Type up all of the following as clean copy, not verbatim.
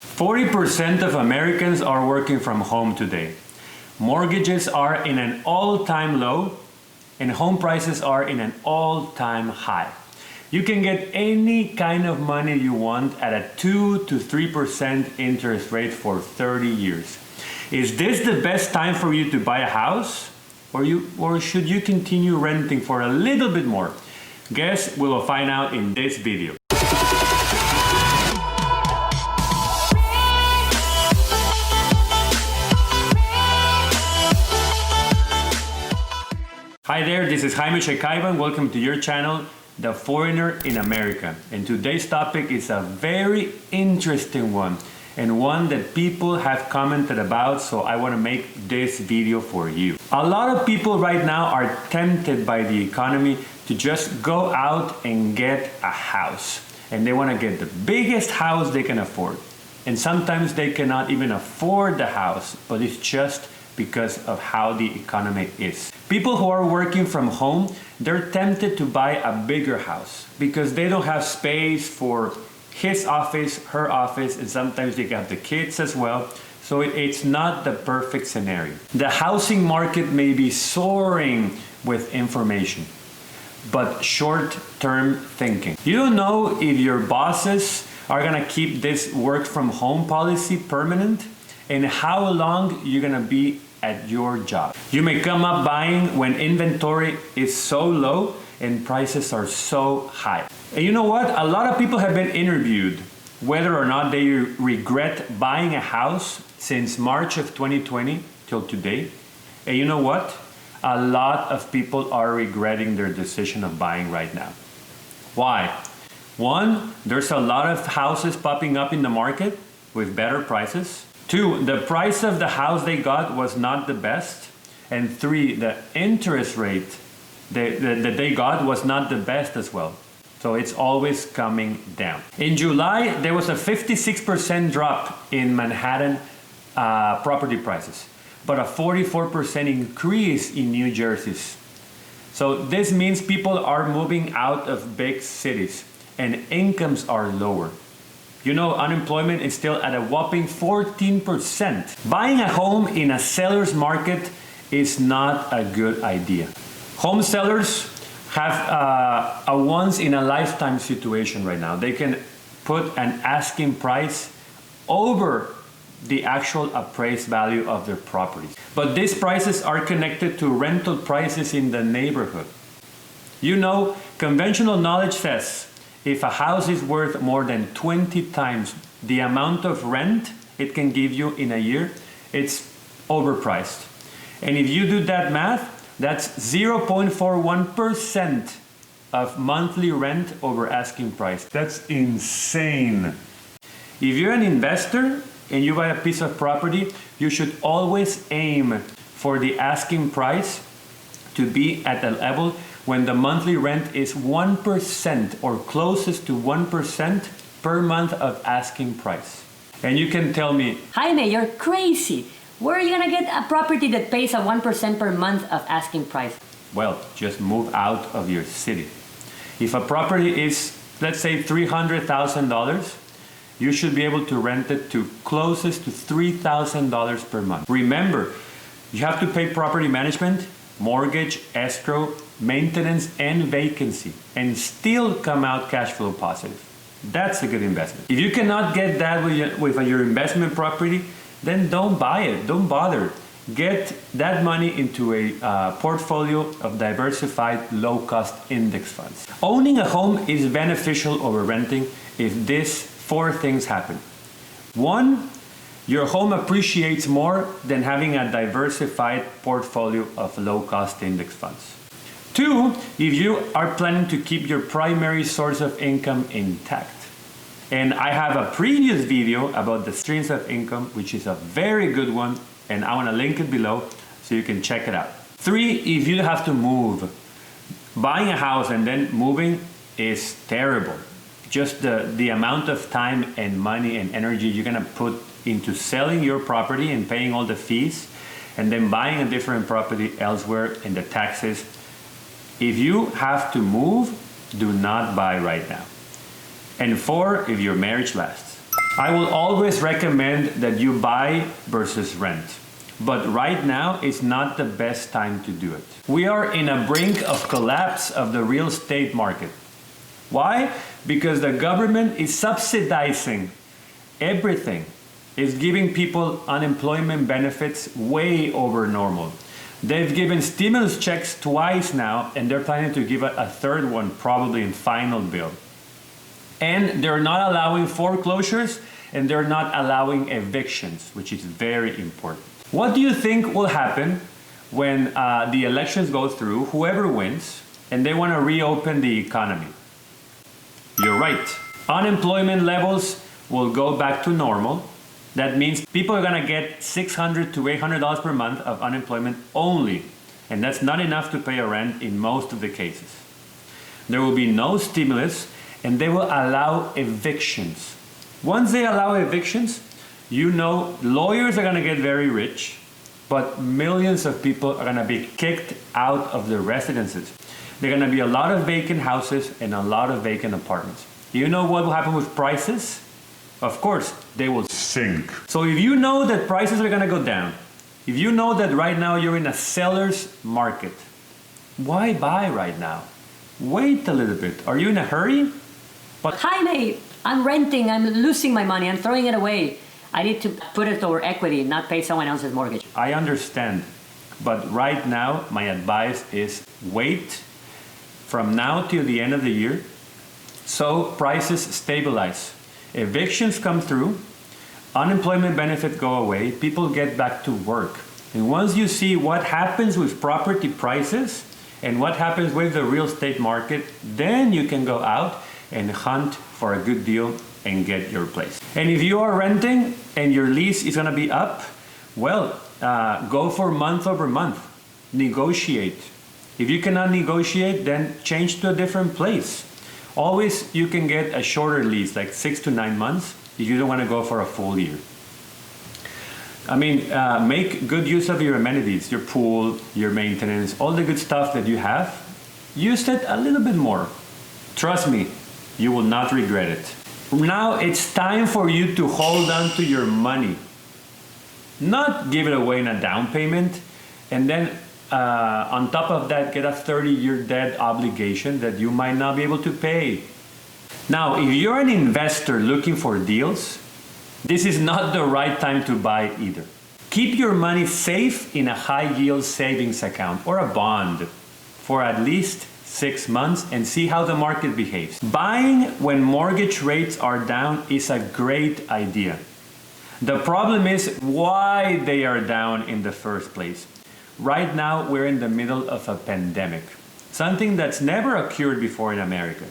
40% of Americans are working from home today. Mortgages are in an all-time low and home prices are in an all-time high. You can get any kind of money you want at a 2 to 3% interest rate for 30 years. Is this the best time for you to buy a house? Or should you continue renting for a little bit more? Guess we will find out in this video. Hi there, this is Jaime Shekaiban. Welcome to your channel, The Foreigner in America. And today's topic is a very interesting one and one that people have commented about, so I want to make this video for you. A lot of people right now are tempted by the economy to just go out and get a house. And they want to get the biggest house they can afford. And sometimes they cannot even afford the house, but it's just because of how the economy is. People who are working from home, they're tempted to buy a bigger house because they don't have space for his office, her office, and sometimes they have the kids as well. So it's not the perfect scenario. The housing market may be soaring with information, but short-term thinking. You don't know if your bosses are gonna keep this work from home policy permanent and how long you're gonna be at your job. You may come up buying when inventory is so low and prices are so high. And you know what? A lot of people have been interviewed whether or not they regret buying a house since March of 2020 till today. And you know what? A lot of people are regretting their decision of buying right now. Why? One, there's a lot of houses popping up in the market with better prices. Two, the price of the house they got was not the best. And three, the interest rate that they got was not the best as well. So it's always coming down. In July, there was a 56% drop in Manhattan property prices, but a 44% increase in New Jersey's. So this means people are moving out of big cities and incomes are lower. You know, unemployment is still at a whopping 14%. Buying a home in a seller's market is not a good idea. Home sellers have a once-in-a-lifetime situation right now. They can put an asking price over the actual appraised value of their properties. But these prices are connected to rental prices in the neighborhood. You know, conventional knowledge says if a house is worth more than 20 times the amount of rent it can give you in a year, it's overpriced. And if you do that math, that's 0.41% of monthly rent over asking price. That's insane. If you're an investor and you buy a piece of property, you should always aim for the asking price to be at a level when the monthly rent is 1% or closest to 1% per month of asking price. And you can tell me, Jaime, you're crazy. Where are you gonna get a property that pays a 1% per month of asking price? well, just move out of your city. If a property is, let's say, $300,000, you should be able to rent it to closest to $3,000 per month. Remember, you have to pay property management, mortgage, escrow, maintenance, and vacancy, and still come out cash flow positive. That's a good investment. If you cannot get that with your investment property, then don't buy it, don't bother. Get that money into a portfolio of diversified low-cost index funds. Owning a home is beneficial over renting if these four things happen. One, your home appreciates more than having a diversified portfolio of low-cost index funds. Two, if you are planning to keep your primary source of income intact. And I have a previous video about the streams of income, which is a very good one, and I want to link it below so you can check it out. Three, if you have to move. Buying a house and then moving is terrible. Just the amount of time and money and energy you're gonna put into selling your property and paying all the fees, and then buying a different property elsewhere and the taxes. If you have to move, do not buy right now. And four, if your marriage lasts. I will always recommend that you buy versus rent. But right now is not the best time to do it. We are in a brink of collapse of the real estate market. Why? Because the government is subsidizing everything. It's giving people unemployment benefits way over normal. They've given stimulus checks twice now, and they're planning to give a third one probably in final bill. And they're not allowing foreclosures, and they're not allowing evictions, which is very important. What do you think will happen when the elections go through, whoever wins, and they want to reopen the economy? You're right. Unemployment levels will go back to normal. That means people are going to get $600 to $800 per month of unemployment only. And that's not enough to pay a rent in most of the cases. There will be no stimulus, and they will allow evictions. Once they allow evictions, you know lawyers are going to get very rich, but millions of people are going to be kicked out of their residences. There are going to be a lot of vacant houses and a lot of vacant apartments. You know what will happen with prices? Of course, they will sink. So if you know that prices are going to go down, if you know that right now you're in a seller's market, why buy right now? Wait a little bit. Are you in a hurry? Jaime, I'm renting, I'm losing my money, I'm throwing it away. I need to put it toward equity, not pay someone else's mortgage. I understand, but right now my advice is wait from now till the end of the year so prices stabilize. Evictions come through, unemployment benefits go away, people get back to work. And once you see what happens with property prices and what happens with the real estate market, then you can go out and hunt for a good deal and get your place. And if you are renting and your lease is gonna be up, well, go for month over month. Negotiate. If you cannot negotiate, then change to a different place. Always you can get a shorter lease, like 6 to 9 months, if you don't want to go for a full year. I mean, make good use of your amenities, your pool, your maintenance, all the good stuff that you have. Use it a little bit more. Trust me, you will not regret it. Now it's time for you to hold on to your money. Not give it away in a down payment and then on top of that, get a 30-year debt obligation that you might not be able to pay. Now, if you're an investor looking for deals, this is not the right time to buy either. Keep your money safe in a high-yield savings account or a bond for at least 6 months and see how the market behaves. Buying when mortgage rates are down is a great idea. The problem is why they are down in the first place. Right now, we're in the middle of a pandemic, something that's never occurred before in America.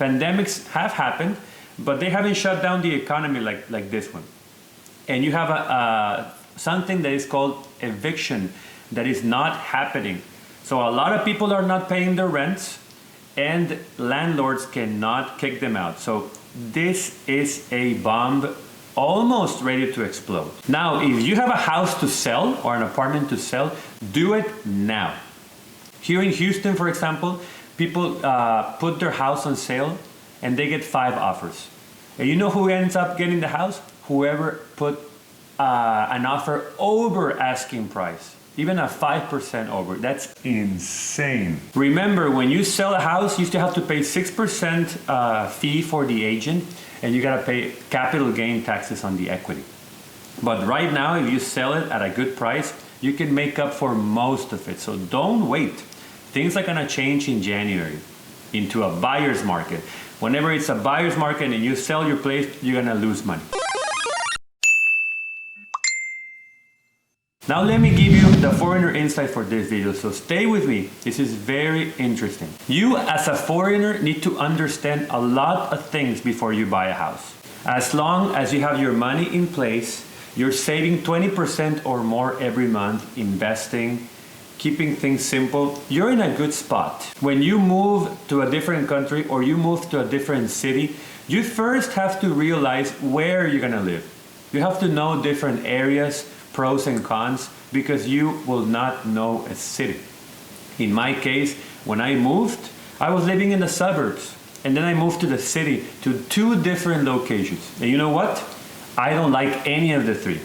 Pandemics have happened, but they haven't shut down the economy like this one. And you have something that is called eviction that is not happening. So a lot of people are not paying their rents, and landlords cannot kick them out. So this is a bomb almost ready to explode. Now, if you have a house to sell or an apartment to sell, do it now. Here in Houston, for example, people put their house on sale and they get 5 offers. And you know who ends up getting the house? Whoever put an offer over asking price, even a 5% over. That's insane. Remember, when you sell a house, you still have to pay 6% fee for the agent, and you gotta pay capital gain taxes on the equity. But right now, if you sell it at a good price, you can make up for most of it. So don't wait. Things are gonna change in January into a buyer's market. Whenever it's a buyer's market and you sell your place, you're gonna lose money. Now let me give you the foreigner insight for this video, so stay with me. This is very interesting. You as a foreigner need to understand a lot of things before you buy a house. As long as you have your money in place, you're saving 20% or more every month, investing, keeping things simple, you're in a good spot. When you move to a different country or you move to a different city, you first have to realize where you're gonna live. You have to know different areas, pros and cons, because you will not know a city. In my case, when I moved, I was living in the suburbs, and then I moved to the city, to 2 different locations. And you know what? I don't like any of the three.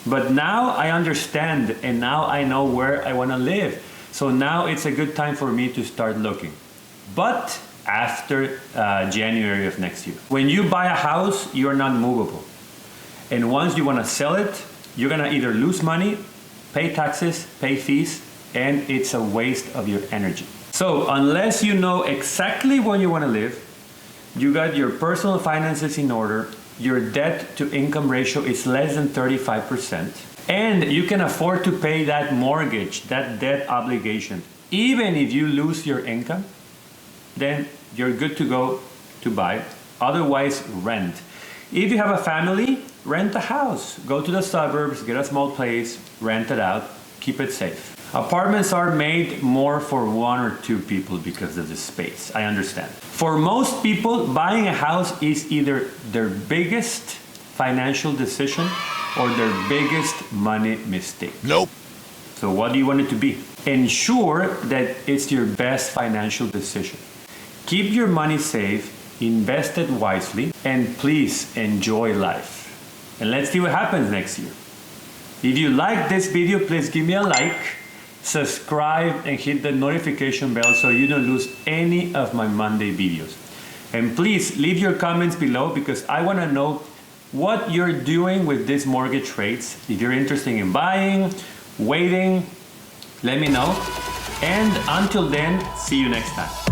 But now I understand, and now I know where I want to live. So now it's a good time for me to start looking. But after January of next year. When you buy a house, you're not movable. And once you want to sell it, you're going to either lose money, pay taxes, pay fees, and it's a waste of your energy. So unless you know exactly where you want to live, you got your personal finances in order, your debt to income ratio is less than 35%, and you can afford to pay that mortgage, that debt obligation. Even if you lose your income, then you're good to go to buy. Otherwise, rent. If you have a family, rent a house. Go to the suburbs, get a small place, rent it out, keep it safe. Apartments are made more for one or two people because of the space. I understand. For most people, buying a house is either their biggest financial decision or their biggest money mistake. Nope. So what do you want it to be? Ensure that it's your best financial decision. Keep your money safe, invest it wisely, and please enjoy life. And let's see what happens next year. If you like this video, please give me a like, subscribe, and hit the notification bell so you don't lose any of my Monday videos. And please leave your comments below because I want to know what you're doing with these mortgage rates. If you're interested in buying, waiting, let me know. And until then, see you next time.